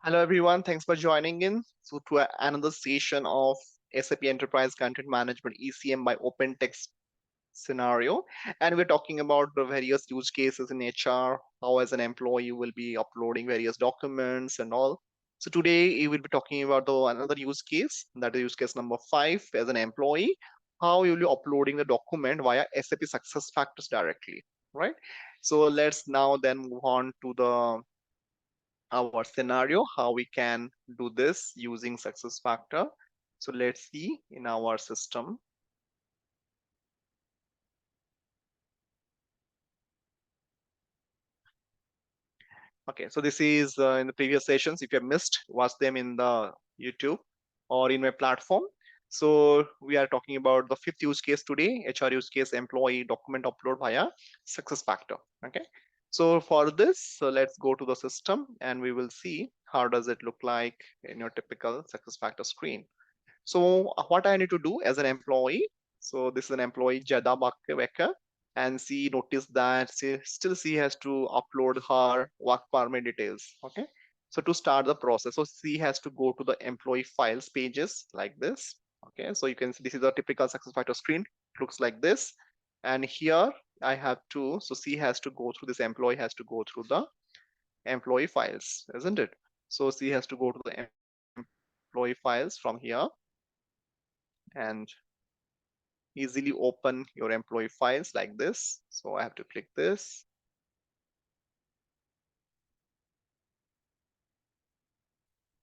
Hello, everyone. Thanks for joining in. To another session of SAP Enterprise Content Management ECM by OpenText scenario. And we're talking about the various use cases in HR, how as an employee you will be uploading various documents and all. So today we will be talking about another use case, that is use case number 5 as an employee, how you'll be uploading the document via SAP SuccessFactors directly, right? So let's now then move on to our scenario, how we can do this using success factor. So let's see in our system. Okay, so this is in the previous sessions. If you have missed, watch them in the YouTube or in my platform. So we are talking about the 5th use case today, HR use case, employee document upload via success factor. Okay, so for this, so let's go to the system and we will see how does it look like in your typical success factor screen. So what I need to do as an employee, so this is an employee Jada Becker, and she noticed that she has to upload her work permit details. Okay, so to start the process, so she has to go to the employee files pages like this. Okay, so you can see this is a typical SuccessFactors screen. It looks like this, and here I have to. So she has to go through this. Employee has to go through the employee files, isn't it? So she has to go to the employee files from here and easily open your employee files like this. So I have to click this.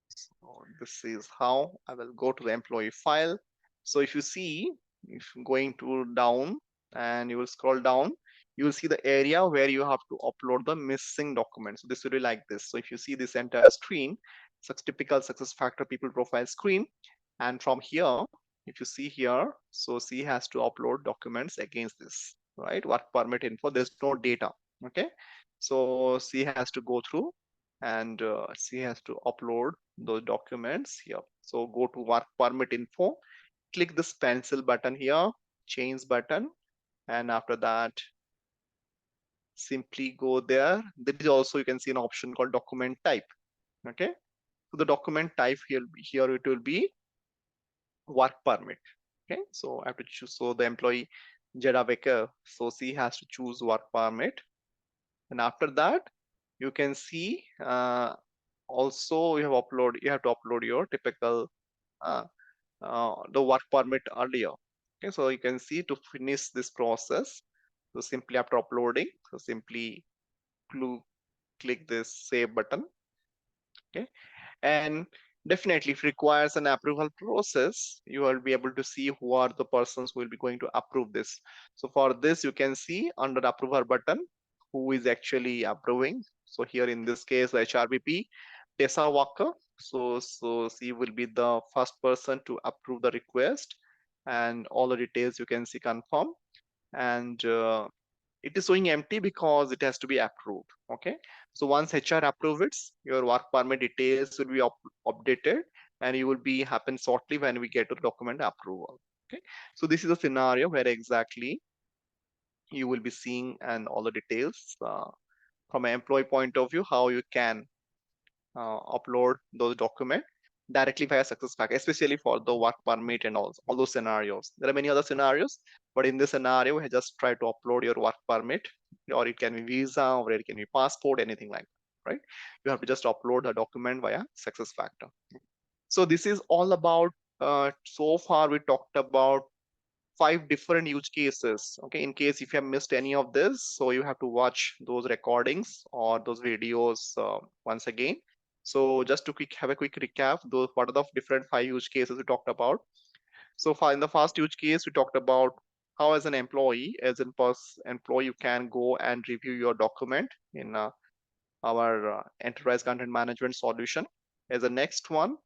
So this is how I will go to the employee file. So if you see, if going to down and you will scroll down, you will see the area where you have to upload the missing documents. So this will be like this. So if you see this entire screen, such typical success factor people profile screen. And from here, if you see here, so C has to upload documents against this, right? Work permit info, there's no data, okay? So C has to go through and C has to upload those documents here. So go to work permit info, click this pencil button here, change button, and after that, simply go there. There is also, you can see an option called document type, okay? So the document type here it will be work permit. Okay, so I have to choose. So the employee Jada Becker, so she has to choose work permit, and after that, you can see also you have to upload your typical uh, the work permit earlier. Okay, so you can see to finish this process. So simply after uploading, so simply click this save button. Okay, and definitely if it requires an approval process, you will be able to see who are the persons who will be going to approve this. So for this, you can see under the approver button who is actually approving. So here in this case, the HRBP Tessa Walker. So she will be the first person to approve the request, and all the details you can see confirm. And it is showing empty because it has to be approved. Okay, so once HR approves it, your work permit details will be updated, and you will be happen shortly when we get to the document approval. Okay, so this is a scenario where exactly you will be seeing and all the details from an employee point of view how you can upload those documents directly via SuccessFactors, especially for the work permit and all those scenarios. There are many other scenarios, but in this scenario, we just try to upload your work permit, or it can be visa, or it can be passport, anything like that, right? You have to just upload a document via SuccessFactors. So this is all about, so far we talked about 5 different use cases. Okay, in case if you have missed any of this, so you have to watch those recordings or those videos once again. So just to have a quick recap, those what are the different 5 use cases we talked about. So far in the first use case, we talked about how as an employee, employee, you can go and review your document in our enterprise content management solution. As the next one,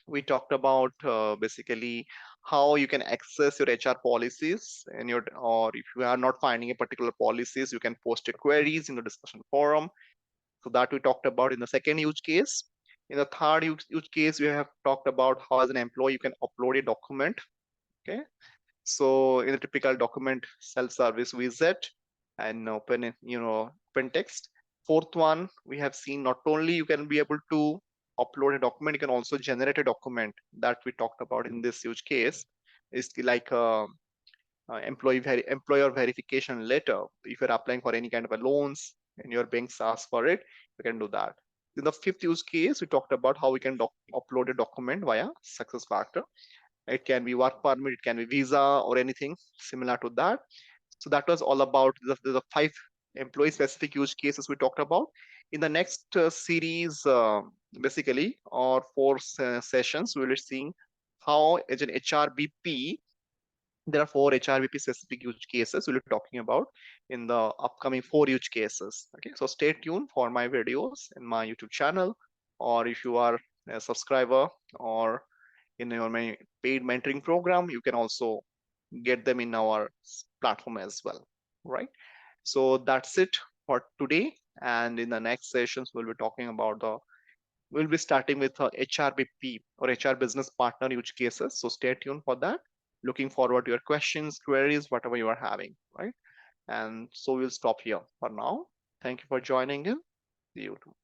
we talked about basically how you can access your HR policies and or if you are not finding a particular policies, you can post your queries in the discussion forum. So that we talked about in the second use case. In the third use case, we have talked about how as an employee you can upload a document. Okay, so in the typical document self-service widget and open text. Fourth one, we have seen not only you can be able to upload a document, you can also generate a document that we talked about in this use case. It's like a employer verification letter. If you're applying for any kind of a loans and your banks ask for it, you can do that. In the fifth use case, we talked about how we can upload a document via SuccessFactor. It can be work permit, it can be visa or anything similar to that. So that was all about the 5 employee specific use cases we talked about. In the next series, basically, or 4 sessions, we will be seeing how as an HRBP, there are 4 HRBP specific use cases we'll be talking about in the upcoming 4 use cases. Okay, so stay tuned for my videos in my YouTube channel, or if you are a subscriber or in your paid mentoring program, you can also get them in our platform as well, right? So that's it for today. And in the next sessions, we'll be starting with HRBP or HR business partner use cases. So stay tuned for that. Looking forward to your questions, queries, whatever you are having, right? And so we'll stop here for now. Thank you for joining in. See you tomorrow.